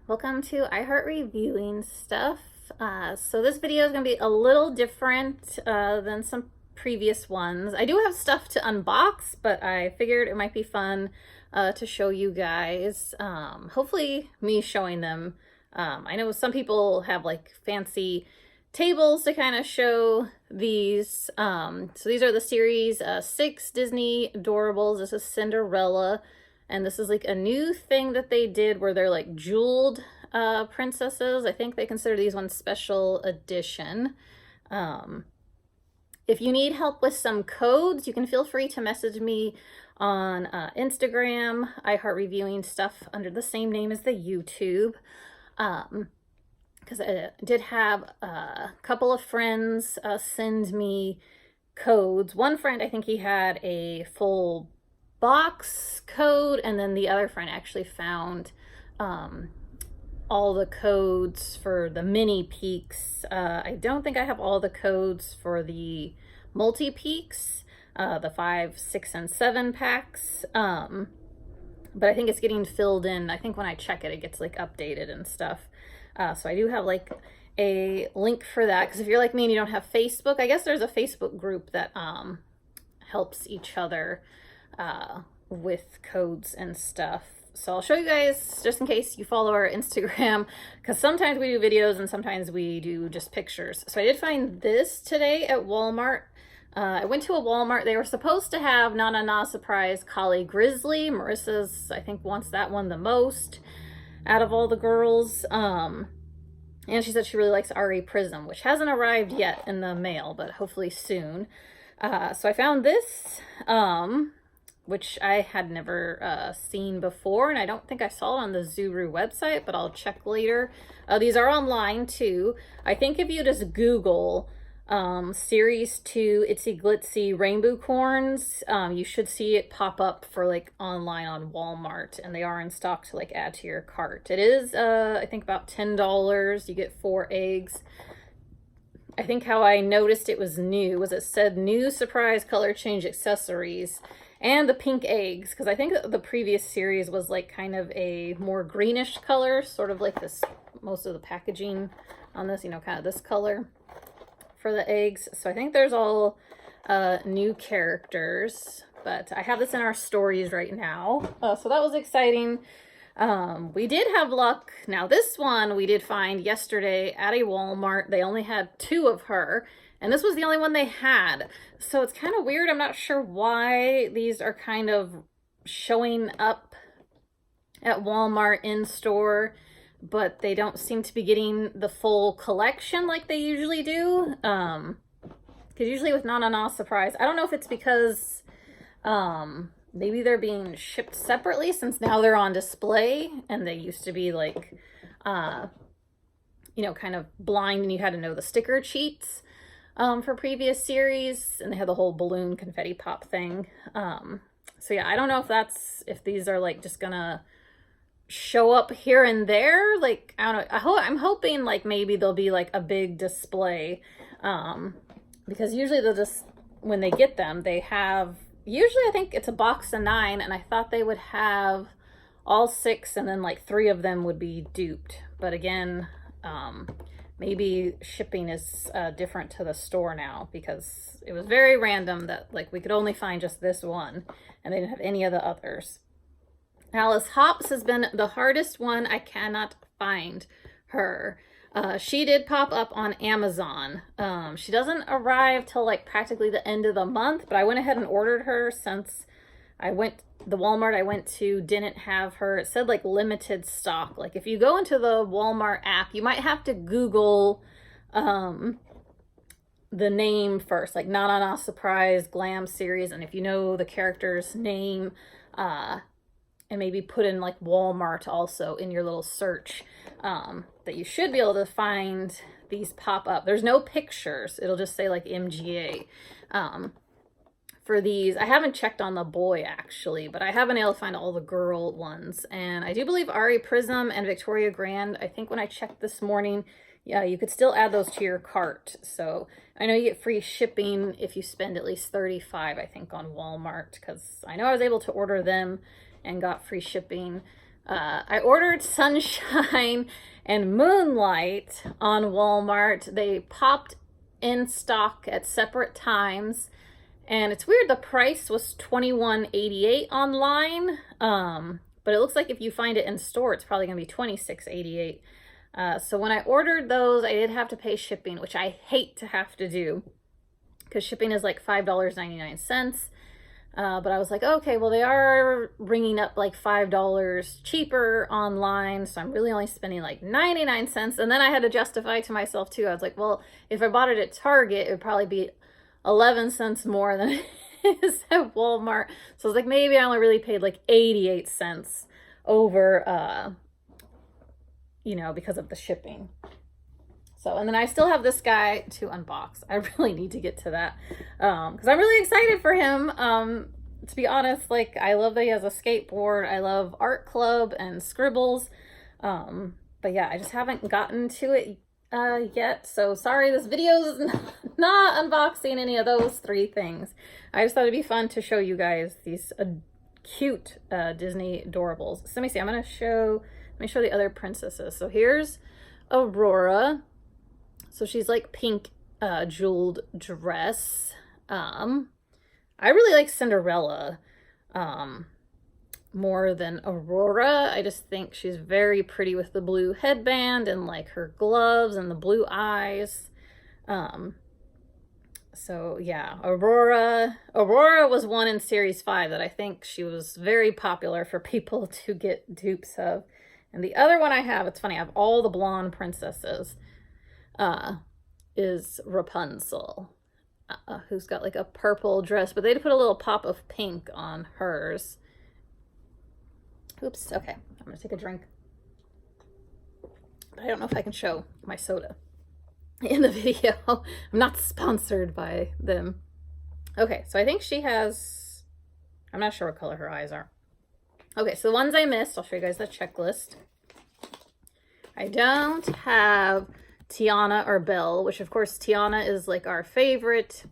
Welcome to iHeart Reviewing Stuff. So this video is going to be a little different than some previous ones. I do have stuff to unbox, but I figured it might be fun to show you guys. Hopefully me showing them. I know some people have like fancy tables to kind of show these. So these are the series 6 Disney Doorables. This is Cinderella. And this is like a new thing that they did where they're like jeweled princesses. I think they consider these ones special edition. If you need help with some codes, you can feel free to message me on Instagram, iHeart Reviewing Stuff under the same name as the YouTube. Because I did have a couple of friends send me codes. One friend, I think he had a full box code, and then the other friend actually found all the codes for the mini peaks. I don't think I have all the codes for the multi peaks, the 5, 6, and 7 packs, but I think it's getting filled in. I think when I check it, it gets like updated and stuff. So I do have like a link for that, because if you're like me and you don't have Facebook, I guess there's a Facebook group that helps each other with codes and stuff. So I'll show you guys, just in case you follow our Instagram, because sometimes we do videos and sometimes we do just pictures. So I did find this today at Walmart. I went to a Walmart. They were supposed to have Na Na Na Surprise Collie Grizzly. Marissa's, I think, wants that one the most out of all the girls. And she said she really likes Ari Prism, which hasn't arrived yet in the mail, but hopefully soon. So I found this, which I had never seen before, and I don't think I saw it on the Zuru website, but I'll check later. These are online too. I think if you just Google Series 2 Itsy Glitsy Rainbow Corns, you should see it pop up for like online on Walmart, and they are in stock to like add to your cart. It is, I think, about $10. You get 4 eggs. I think how I noticed it was new was it said new surprise color change accessories and the pink eggs, because I think the previous series was like kind of a more greenish color, sort of like this, most of the packaging on this, you know, kind of this color for the eggs. So I think there's all new characters, but I have this in our stories right now. So that was exciting. We did have luck. Now this one we did find yesterday at a Walmart. They only had 2 of her, and this was the only one they had. So it's kind of weird. I'm not sure why these are kind of showing up at Walmart in store, but they don't seem to be getting the full collection like they usually do. Because usually with Na Na Na Surprise, I don't know if it's because maybe they're being shipped separately since now they're on display, and they used to be like, you know, kind of blind and you had to know the sticker cheats for previous series, and they had the whole balloon confetti pop thing. So yeah, I don't know if these are like just gonna show up here and there. Like, I don't know. I'm hoping like maybe there'll be like a big display, because usually they'll just, when they get them, they have, usually I think it's a box of 9, and I thought they would have all 6 and then like 3 of them would be duped. But again, maybe shipping is different to the store now, because it was very random that like we could only find just this one and they didn't have any of the others. Alice Hops has been the hardest one. I cannot find her. She did pop up on Amazon. She doesn't arrive till like practically the end of the month, but I went ahead and ordered her since the Walmart I went to didn't have her. It said like limited stock. Like if you go into the Walmart app, you might have to Google the name first, like Na Na Na Surprise Glam Series, and if you know the character's name, and maybe put in like Walmart also in your little search, that you should be able to find these pop up. There's no pictures. It'll just say like MGA. For these, I haven't checked on the boy actually, but I have been able to find all the girl ones. And I do believe Ari Prism and Victoria Grand, I think when I checked this morning, yeah, you could still add those to your cart. So I know you get free shipping if you spend at least $35, I think, on Walmart, because I know I was able to order them and got free shipping. I ordered Sunshine and Moonlight on Walmart. They popped in stock at separate times. And it's weird, the price was $21.88 online. But it looks like if you find it in store, it's probably going to be $26.88. So when I ordered those, I did have to pay shipping, which I hate to have to do because shipping is like $5.99. But I was like, okay, well, they are bringing up like $5 cheaper online. So I'm really only spending like 99 cents. And then I had to justify to myself too. I was like, well, if I bought it at Target, it would probably be 11 cents more than it is at Walmart. So I was like, maybe I only really paid like 88 cents over, you know, because of the shipping. So, and then I still have this guy to unbox. I really need to get to that because I'm really excited for him. To be honest, like, I love that he has a skateboard. I love art club and scribbles. But yeah, I just haven't gotten to it yet. So sorry, this video is not unboxing any of those three things. I just thought it'd be fun to show you guys these cute Disney Doorables. So let me see. Let me show the other princesses. So here's Aurora. So she's like pink jeweled dress. I really like Cinderella more than Aurora. I just think she's very pretty with the blue headband and like her gloves and the blue eyes. So yeah, Aurora was one in series 5 that I think she was very popular for people to get dupes of. And the other one I have, it's funny, I have all the blonde princesses, is Rapunzel, who's got like a purple dress, but they put a little pop of pink on hers. Oops, okay, I'm gonna take a drink. But I don't know if I can show my soda in the video. I'm not sponsored by them. Okay, so I think she has, I'm not sure what color her eyes are. Okay, so the ones I missed, I'll show you guys the checklist. I don't have Tiana or Belle, which of course Tiana is like our favorite.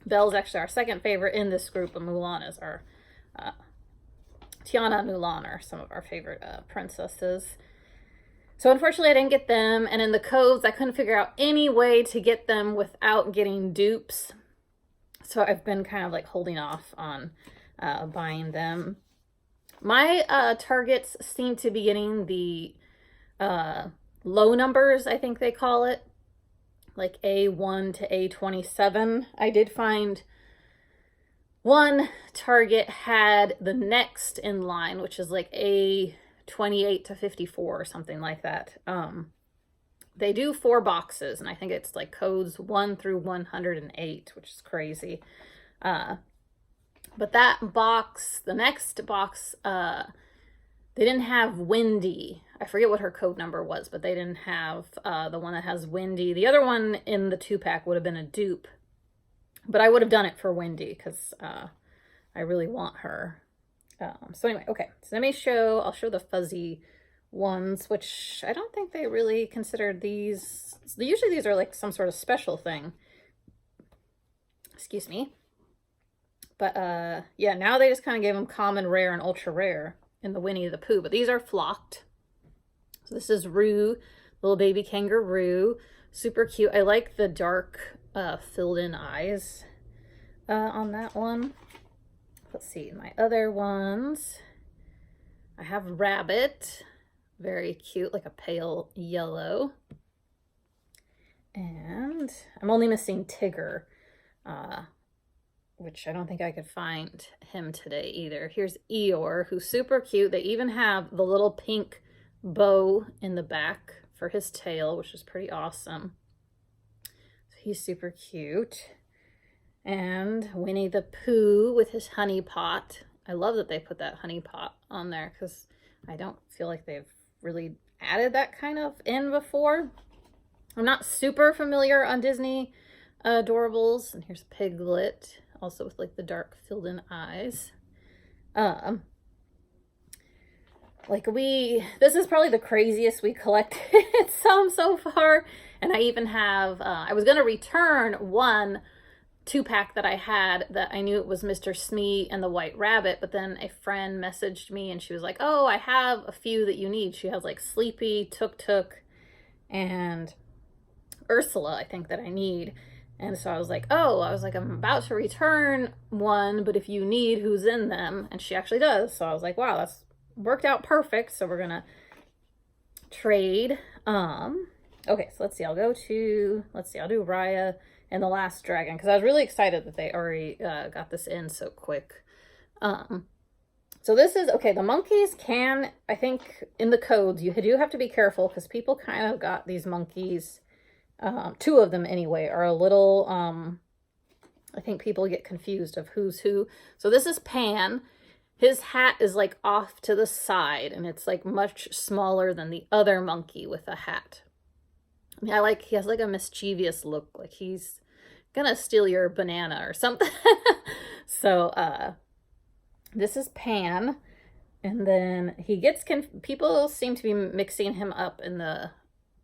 Belle's actually our second favorite in this group, and Mulan is our, Tiana and Mulan are some of our favorite princesses. So unfortunately I didn't get them, and in the codes I couldn't figure out any way to get them without getting dupes. So I've been kind of like holding off on buying them. My targets seem to be getting the low numbers, I think they call it, like A1 to A27. I did find one target had the next in line, which is like A28 to 54 or something like that. They do 4 boxes, and I think it's like codes 1 through 108, which is crazy. But that box, the next box, they didn't have Wendy. I forget what her code number was, but they didn't have the one that has Wendy. The other one in the 2-pack would have been a dupe, but I would have done it for Wendy because I really want her. So anyway, okay. So I'll show the fuzzy ones, which I don't think they really considered these. Usually these are like some sort of special thing. Excuse me. But yeah, now they just kind of gave them common, rare, and ultra rare in the Winnie the Pooh. But these are flocked. So this is Roo, little baby kangaroo. Super cute. I like the dark filled in eyes on that one. Let's see, my other ones. I have Rabbit. Very cute, like a pale yellow. And I'm only missing Tigger, which I don't think I could find him today either. Here's Eeyore, who's super cute. They even have the little pink bow in the back for his tail, which is pretty awesome. So he's super cute. And Winnie the Pooh with his honey pot. I love that they put that honey pot on there because I don't feel like they've really added that kind of in before. I'm not super familiar on Disney Doorables. And here's Piglet, also with like the dark filled in eyes. This is probably the craziest we collected some so far. And I even have, I was going to return one 2-pack that I had that I knew it was Mr. Smee and the White Rabbit, but then a friend messaged me and she was like, oh, I have a few that you need. She has like Sleepy, Tuk Tuk, and Ursula, I think, that I need. And so I was like, I'm about to return one, but if you need who's in them, and she actually does. So I was like, wow, that's worked out perfect. So we're gonna trade. Okay, so let's see, I'll do Raya and the Last Dragon, because I was really excited that they already got this in so quick. So this is, okay, the monkeys can, I think in the codes, you do have to be careful because people kind of got these monkeys, 2 of them anyway, are a little, I think people get confused of who's who. So this is Pan. His hat is like off to the side and it's like much smaller than the other monkey with a hat. I mean, he has like a mischievous look, like he's gonna steal your banana or something. So, this is Pan, and then he gets, people seem to be mixing him up in the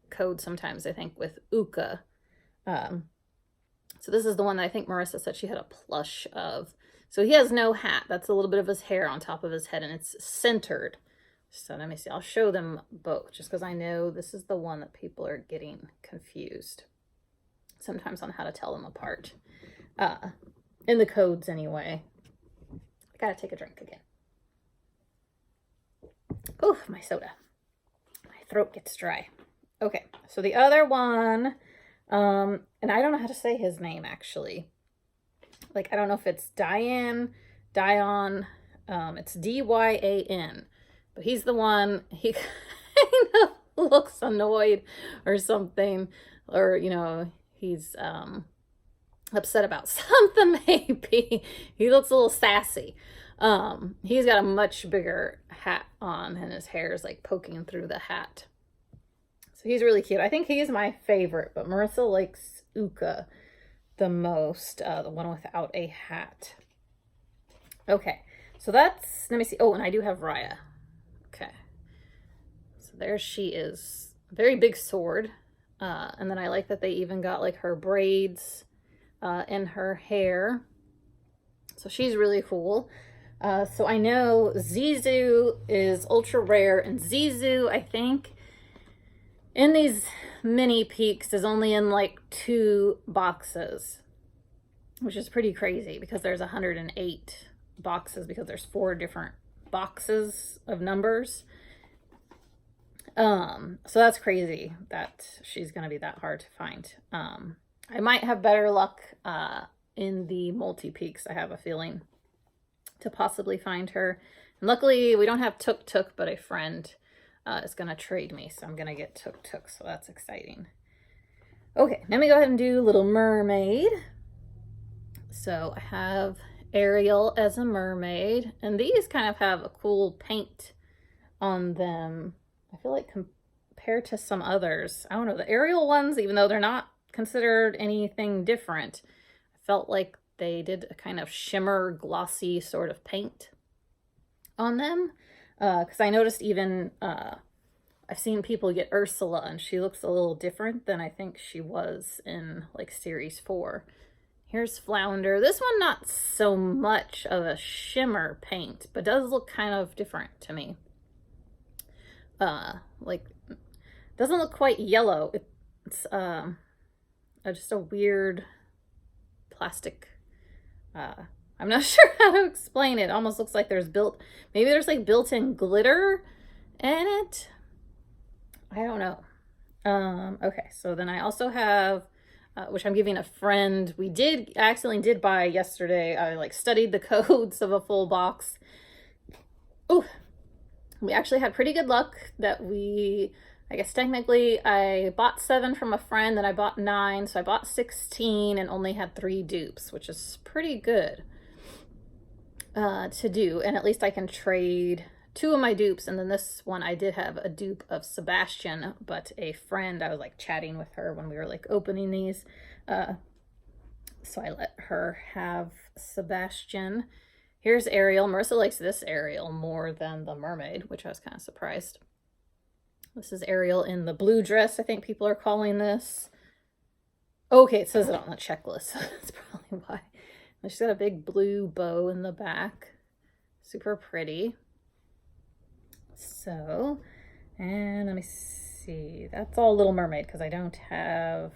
code sometimes, I think, with Uka. So this is the one that I think Marissa said she had a plush of. So he has no hat. That's a little bit of his hair on top of his head, and it's centered. So let me see. I'll show them both, just because I know this is the one that people are getting confused sometimes on how to tell them apart. In the codes, anyway. I gotta take a drink again. Oh, my soda. My throat gets dry. Okay, so the other one, and I don't know how to say his name, actually. Like, I don't know if it's Dion, it's D-Y-A-N. But he's the one, he kind of looks annoyed or something. Or, you know, he's upset about something, maybe. He looks a little sassy. He's got a much bigger hat on and his hair is like poking through the hat. So he's really cute. I think he's my favorite, but Marissa likes Uka the most, the one without a hat. Okay, so that's, let me see. Oh, and I do have Raya. Okay, so there she is. Very big sword. And then I like that they even got like her braids in her hair. So she's really cool. So I know Zizu is ultra rare, and Zizu, I think, in these mini peaks is only in like 2 boxes, which is pretty crazy because there's 108 boxes because there's 4 different boxes of numbers. So that's crazy that she's going to be that hard to find. I might have better luck in the multi-peaks, I have a feeling, to possibly find her. And luckily, we don't have Tuk Tuk, but a friend is going to trade me, so I'm going to get Tuk Tuk, so that's exciting. Okay, let me go ahead and do Little Mermaid. So I have Ariel as a mermaid, and these kind of have a cool paint on them. I feel like compared to some others, I don't know, the Ariel ones, even though they're not considered anything different, I felt like they did a kind of shimmer, glossy sort of paint on them. Because I noticed even, I've seen people get Ursula, and she looks a little different than I think she was in like series 4. Here's Flounder. This one, not so much of a shimmer paint, but does look kind of different to me. Like, doesn't look quite yellow. It's just a weird plastic, I'm not sure how to explain it. It almost looks like maybe there's like built-in glitter in it. I don't know. Okay, so then I also have, which I'm giving a friend. I accidentally did buy yesterday. I like studied the codes of a full box. Oh, we actually had pretty good luck that I guess technically I bought 7 from a friend, and I bought 9, so I bought 16 and only had 3 dupes, which is pretty good to do. And at least I can trade 2 of my dupes, and then this one I did have a dupe of Sebastian, but a friend, I was like chatting with her when we were like opening these, so I let her have Sebastian. Here's Ariel. Marissa likes this Ariel more than the mermaid, which I was kind of surprised. This is Ariel in the blue dress, I think people are calling this. Okay, it says it on the checklist. That's probably why. She's got a big blue bow in the back. Super pretty. So, and let me see. That's all Little Mermaid because I don't have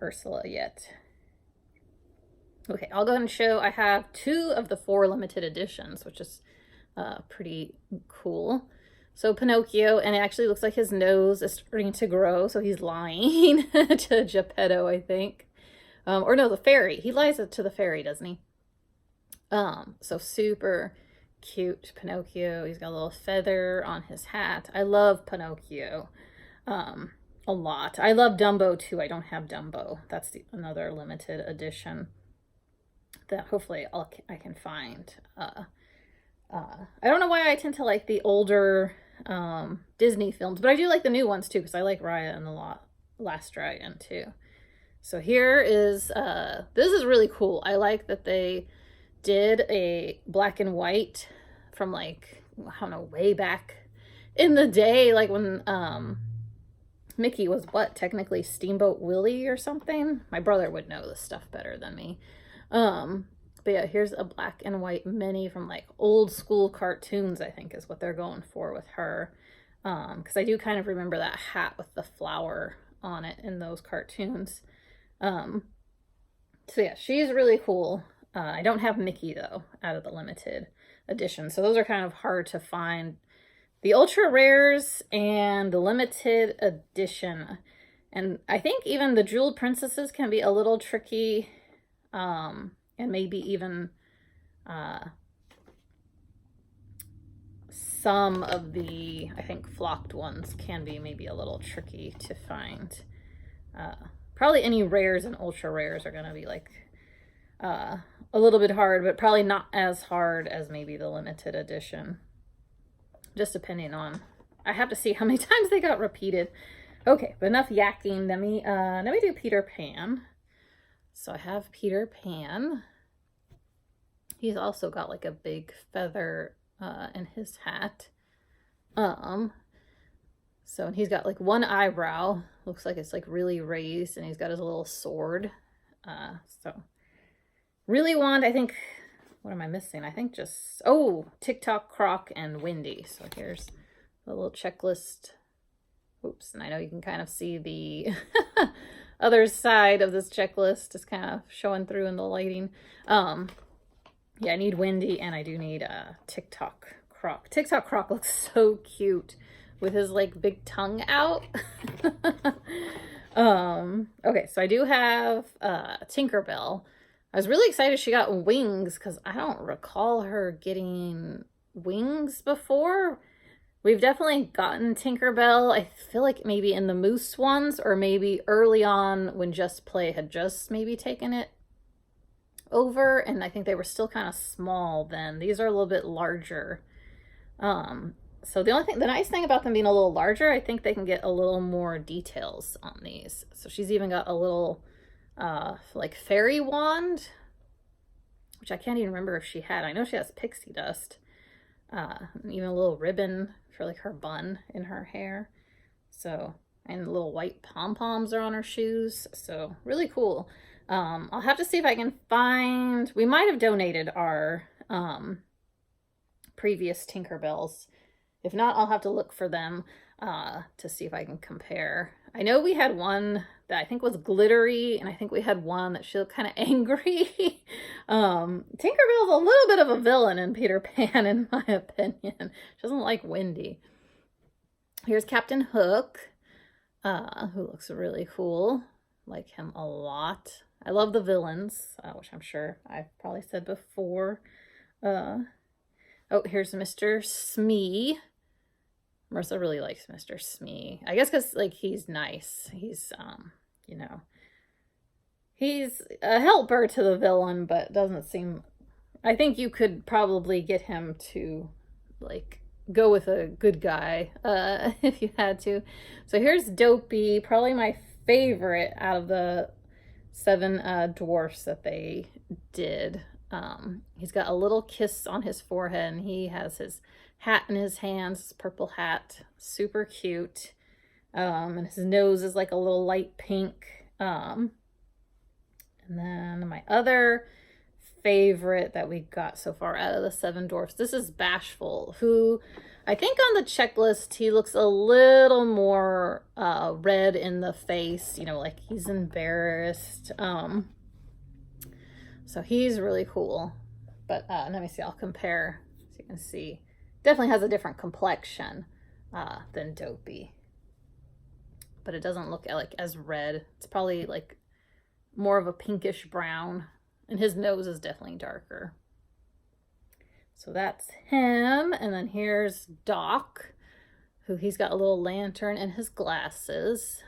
Ursula yet. Okay, I'll go ahead and show. I have 2 of the 4 limited editions, which is pretty cool. So Pinocchio, and it actually looks like his nose is starting to grow, so he's lying to Geppetto, I think. Or no, the fairy. He lies to the fairy, doesn't he? So super cute Pinocchio. He's got a little feather on his hat. I love Pinocchio a lot. I love Dumbo too. I don't have Dumbo. That's another limited edition that hopefully I can find. I don't know why I tend to like the older Disney films, but I do like the new ones too, because I like Raya and the Last Dragon too. So here is, this is really cool. I like that they did a black and white from like, I don't know, way back in the day, like when Mickey was what, technically Steamboat Willie or something? My brother would know this stuff better than me. But yeah, here's a black and white Minnie from like old school cartoons, I think is what they're going for with her. Because I do kind of remember that hat with the flower on it in those cartoons. So yeah, she's really cool. I don't have Mickey though, out of the limited edition. So those are kind of hard to find. The ultra rares and the limited edition. And I think even the jeweled princesses can be a little tricky. And maybe even some of the, I think, flocked ones can be maybe a little tricky to find. Probably any rares and ultra rares are going to be like a little bit hard, but probably not as hard as maybe the limited edition. Just depending on, I have to see how many times they got repeated. Okay, but enough yakking. Let me do Peter Pan. So I have Peter Pan. He's also got like a big feather in his hat. So and he's got like one eyebrow. Looks like it's like really raised, and he's got his little sword. So really want, I think, what am I missing? I think just, oh, TikTok, Croc, and Winnie. So here's the little checklist. Oops, and I know you can kind of see the other side of this checklist is kind of showing through in the lighting. Yeah, I need Winnie, and I do need TikTok Croc. TikTok Croc looks so cute with his like big tongue out. Okay, so I do have Tinkerbell. I was really excited she got wings because I don't recall her getting wings before. We've definitely gotten Tinkerbell, I feel like maybe in the Moose ones, or maybe early on when Just Play had just maybe taken it over, and I think they were still kind of small then. These are a little bit larger. So the nice thing about them being a little larger, I think they can get a little more details on these. So she's even got a little like fairy wand, which I can't even remember if she had. I know she has pixie dust. Even a little ribbon for like her bun in her hair. So, and little white pom-poms are on her shoes. So really cool. I'll have to see if I can find, we might have donated our previous Tinkerbells. If not, I'll have to look for them to see if I can compare. I know we had one that I think was glittery, and I think we had one that she looked kind of angry. Tinkerbell's a little bit of a villain in Peter Pan, in my opinion. She doesn't like Winnie. Here's Captain Hook, who looks really cool. Like him a lot. I love the villains, which I'm sure I've probably said before. Oh, here's Mr. Smee. Marissa really likes Mr. Smee. I guess because, like, he's nice. He's, you know, he's a helper to the villain, but doesn't seem... I think you could probably get him to, like, go with a good guy if you had to. So here's Dopey, probably my favorite out of the 7 dwarfs that they did. He's got a little kiss on his forehead, and he has his hat in his hands, his purple hat, super cute. And his nose is like a little light pink. And then my other favorite that we got so far out of the 7 dwarfs, this is Bashful, who I think on the checklist he looks a little more red in the face, you know, like he's embarrassed. So he's really cool. But let me see, I'll compare so you can see. Definitely has a different complexion than Dopey, but it doesn't look like as red. It's probably like more of a pinkish brown, and his nose is definitely darker. So that's him. And then here's Doc, who he's got a little lantern and his glasses.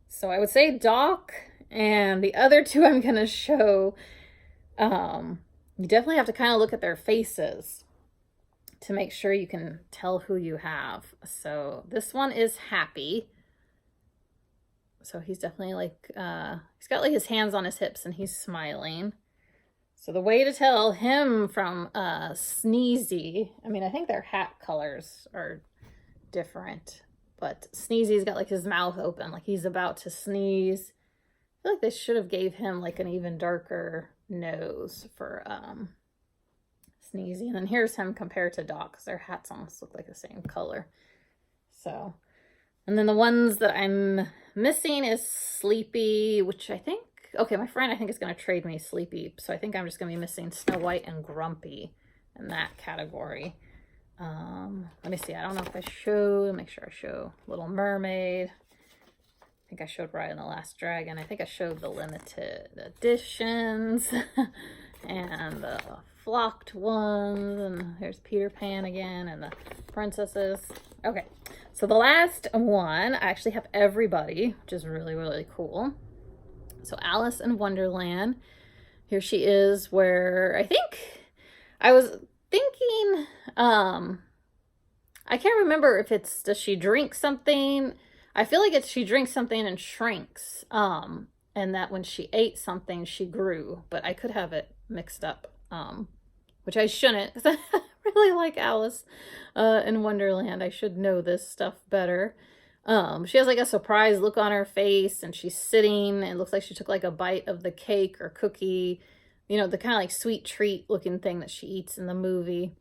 So I would say Doc, and the other two I'm gonna show, you definitely have to kind of look at their faces to make sure you can tell who you have. So this one is Happy. So he's definitely like, he's got like his hands on his hips and he's smiling. So the way to tell him from Sneezy, I mean, I think their hat colors are different, but Sneezy's got like his mouth open, like he's about to sneeze. I feel like they should have gave him like an even darker nose for Sneezy. And then here's him compared to Doc, because their hats almost look like the same color. So, and then the ones that I'm missing is Sleepy, which I think, okay, my friend I think is going to trade me Sleepy, so I think I'm just going to be missing Snow White and Grumpy in that category. Let me see, I don't know if I showed, make sure I show Little Mermaid. I think I showed Raya and the Last Dragon. I think I showed the limited editions and the flocked ones, and here's Peter Pan again and the princesses. Okay, so the last one, I actually have everybody, which is really, really cool. So Alice in Wonderland, here she is, where I think I was thinking, I can't remember if it's, does she drink something? I feel like it's she drinks something and shrinks, and that when she ate something, she grew, but I could have it mixed up, which I shouldn't, because I really like Alice in Wonderland. I should know this stuff better. She has like a surprised look on her face, and she's sitting, it looks like she took like a bite of the cake or cookie, you know, the kind of like sweet treat looking thing that she eats in the movie.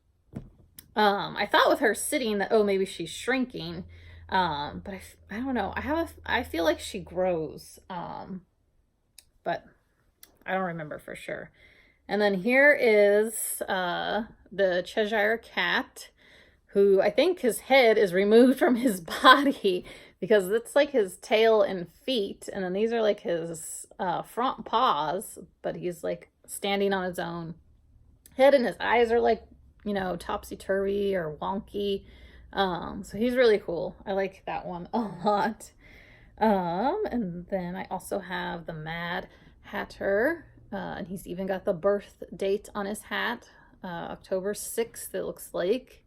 I thought with her sitting that, oh, maybe she's shrinking, but I don't know. I feel like she grows, but I don't remember for sure. And then here is the Cheshire Cat, who I think his head is removed from his body because it's like his tail and feet, and then these are like his front paws, but he's like standing on his own head, and his eyes are like, you know, topsy-turvy or wonky. So he's really cool. I like that one a lot. And then I also have the Mad Hatter, and he's even got the birth date on his hat, October 6th, it looks like.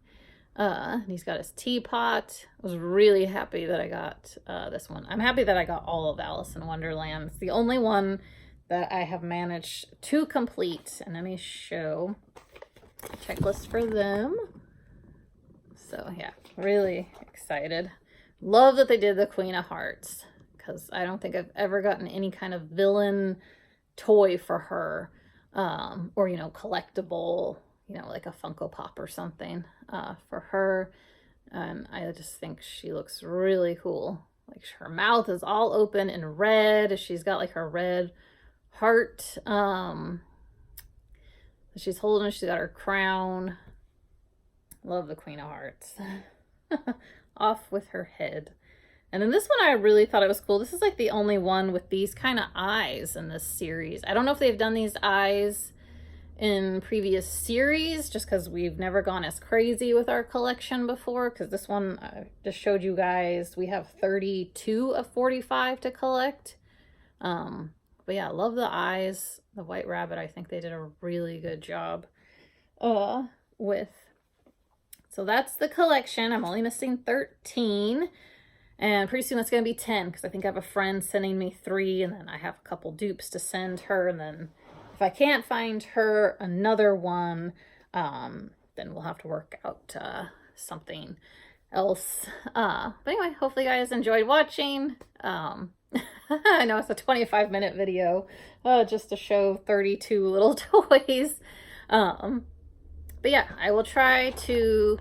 And he's got his teapot. I was really happy that I got this one. I'm happy that I got all of Alice in Wonderland. It's the only one that I have managed to complete. And let me show a checklist for them. So yeah, really excited. Love that they did the Queen of Hearts, because I don't think I've ever gotten any kind of villain toy for her, or, you know, collectible, you know, like a Funko Pop or something for her. And I just think she looks really cool. Like her mouth is all open and red. She's got like her red heart she's holding. She's got her crown. Love the Queen of Hearts. Off with her head. And then this one, I really thought it was cool. This is like the only one with these kind of eyes in this series. I don't know if they've done these eyes in previous series, just because we've never gone as crazy with our collection before, because this one I just showed you guys, we have 32 of 45 to collect. But yeah, I love the eyes. The White Rabbit, I think they did a really good job with. So that's the collection. I'm only missing 13. And pretty soon that's going to be 10, because I think I have a friend sending me 3, and then I have a couple dupes to send her. And then if I can't find her another one, then we'll have to work out something else. But anyway, hopefully you guys enjoyed watching. I know it's a 25-minute video just to show 32 little toys. But yeah, I will try to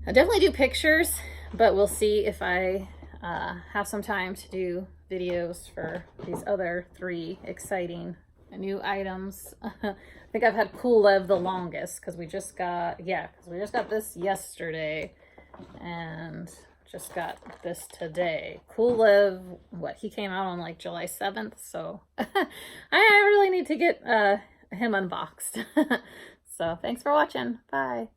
definitely do pictures, but we'll see if I have some time to do videos for these other 3 exciting new items. I think I've had Cool Lev the longest because we just got this yesterday and just got this today. Cool Lev, he came out on like July 7th, so I really need to get him unboxed. So thanks for watching. Bye.